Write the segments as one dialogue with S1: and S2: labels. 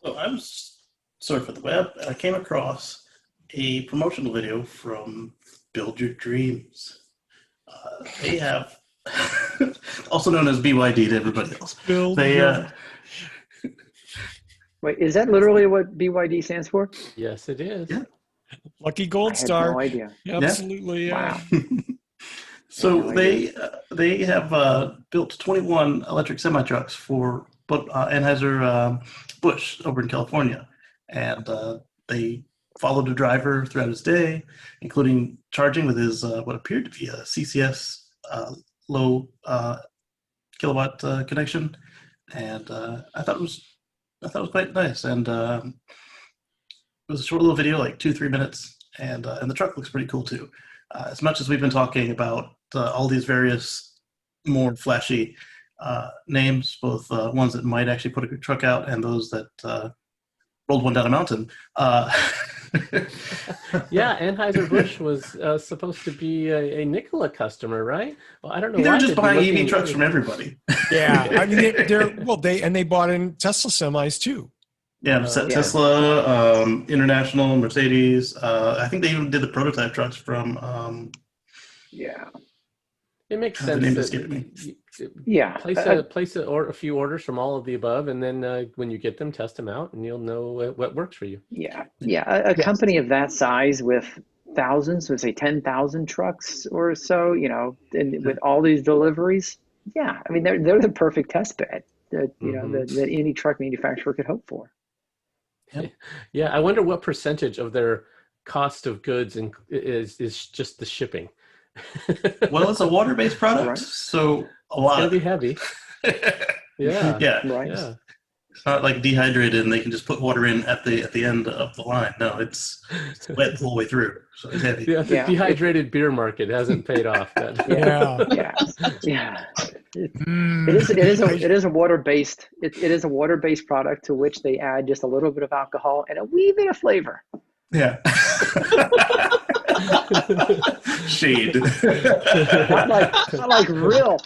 S1: So I was surfing the web and I came across a promotional video from Build Your Dreams. They have, also known as BYD to everybody else.
S2: Build
S1: They,
S2: your.
S3: Wait, is that literally what BYD stands for?
S4: Yes, it is.
S1: yeah,
S2: Lucky
S3: I
S2: Gold
S3: had
S2: Star.
S3: no idea.
S1: yeah.
S2: Absolutely, yeah.
S3: Wow. I had
S1: So
S3: no idea.
S1: they have built 21 electric semi trucks for Anheuser-Busch over in California, and they followed the driver throughout his day, including charging with his what appeared to be a CCS low kilowatt connection, and I thought it was quite nice, and it was a short little video, like 2-3 minutes, and the truck looks pretty cool too. As much as we've been talking about all these various more flashy names, both ones that might actually put a good truck out and those that rolled one down a mountain.
S4: Yeah, Anheuser-Busch was supposed to be a Nikola customer, right? Well, I don't know
S1: They're
S4: why
S1: just
S4: they'd be
S1: buying
S4: looking
S1: EV trucks
S4: really-
S1: from everybody.
S2: Yeah, I mean, they bought in Tesla semis too.
S1: Yeah, Tesla, International, Mercedes. I think they even did the prototype trucks from.
S3: Yeah.
S4: It makes
S1: The
S4: sense
S1: name
S4: that
S1: escaped me.
S3: Yeah.
S4: place a few orders from all of the above, and then when you get them, test them out, and you'll know what works for you.
S3: Yeah. Yeah. A company of that size with thousands, let's say 10,000 trucks or so, and with all these deliveries. Yeah. I mean, they're the perfect test bed that, that any truck manufacturer could hope for.
S4: Yeah, I wonder what percentage of their cost of goods is just the shipping.
S1: Well, it's a water-based product,
S3: Right.
S1: so a
S4: It's
S1: lot.
S4: gonna be heavy. Yeah.
S1: Yeah,
S3: Right.
S4: Yeah.
S1: it's not like dehydrated and they can just put water in at the end of the line. No, it's wet the whole way through, so it's heavy.
S4: The
S3: Yeah.
S4: dehydrated beer market hasn't paid off.
S2: Yeah.
S3: Yeah. Yeah.
S2: Mm.
S3: It is a water-based product to which they add just a little bit of alcohol and a wee bit of flavor.
S1: Yeah. Shade.
S3: Not like real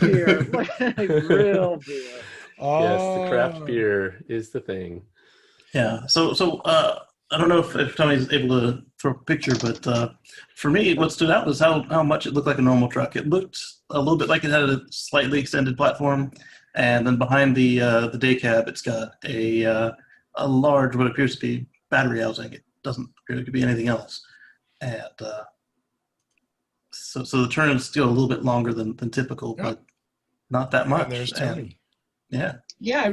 S3: beer. Like real beer.
S4: Yes, the craft
S2: Oh.
S4: beer is the thing.
S1: Yeah. So I don't know if Tony's able to throw a picture, but for me, what stood out was how much it looked like a normal truck. It looked a little bit like it had a slightly extended platform, and then behind the day cab, it's got a large, what appears to be battery housing. It doesn't appear to be anything else, and so the turn is still a little bit longer than typical,
S2: Yep.
S1: but not that much.
S2: And there's
S1: And,
S2: Tony.
S1: yeah.
S5: Yeah,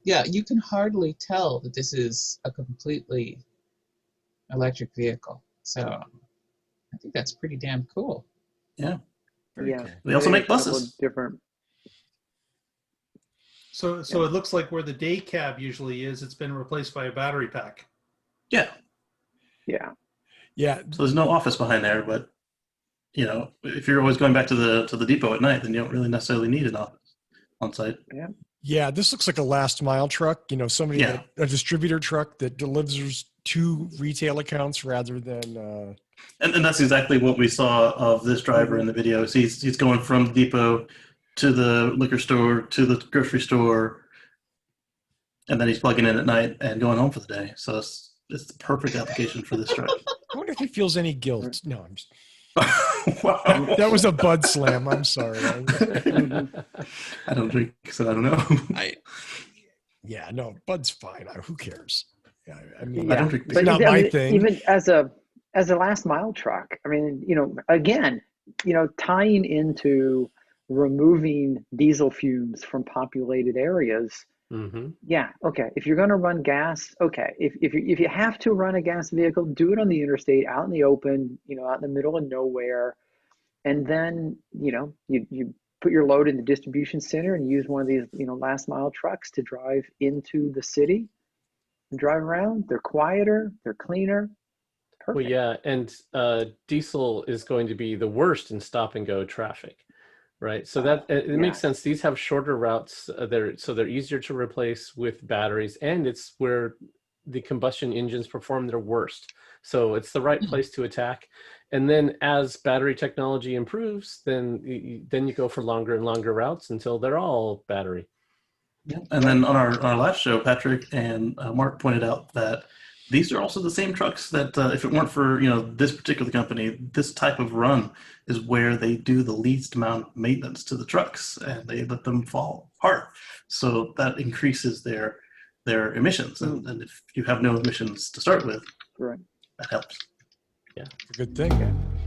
S5: yeah, you can hardly tell that this is a completely electric vehicle. So I think that's pretty damn cool.
S1: Yeah.
S2: Very
S3: Yeah.
S2: cool.
S1: They also make
S3: A couple
S1: buses.
S3: of different.
S6: So it looks like where the day cab usually is, it's been replaced by a battery pack.
S1: Yeah.
S3: Yeah.
S2: Yeah.
S1: So there's no office behind there, but if you're always going back to the depot at night, then you don't really necessarily need an office on site.
S2: Yeah, this looks like a last mile truck,
S1: Yeah.
S2: a distributor truck that delivers to retail accounts rather than
S1: And that's exactly what we saw of this driver in the video. So he's going from the depot to the liquor store to the grocery store, and then he's plugging in at night and going home for the day. So it's the perfect application for this truck.
S2: I wonder if he feels any guilt. No, I'm just,
S1: Wow.
S2: that was a Bud Slam. I'm sorry.
S1: I don't drink, so I don't know.
S2: Yeah, no, Bud's fine. Who cares? Yeah, I mean,
S1: I don't drink
S2: it's not my thing.
S3: Even as a last mile truck, I mean, again, tying into removing diesel fumes from populated areas.
S4: Mm-hmm.
S3: Yeah, okay. If you're going to run gas, okay. If you have to run a gas vehicle, do it on the interstate, out in the open, out in the middle of nowhere, and then you put your load in the distribution center and use one of these last mile trucks to drive into the city and drive around. They're quieter, they're cleaner. Perfect.
S4: Well, yeah, and diesel is going to be the worst in stop and go traffic, right? So that it makes sense. These have shorter routes. They're easier to replace with batteries, and it's where the combustion engines perform their worst. So it's the right place to attack. And then as battery technology improves, then you go for longer and longer routes until they're all battery.
S1: Yeah. And then on our last show, Patrick and Mark pointed out that these are also the same trucks that, if it weren't for this particular company, this type of run is where they do the least amount of maintenance to the trucks, and they let them fall apart. So that increases their emissions, and if you have no emissions to start with,
S3: Right.
S1: that helps.
S4: Yeah,
S2: It's a good thing.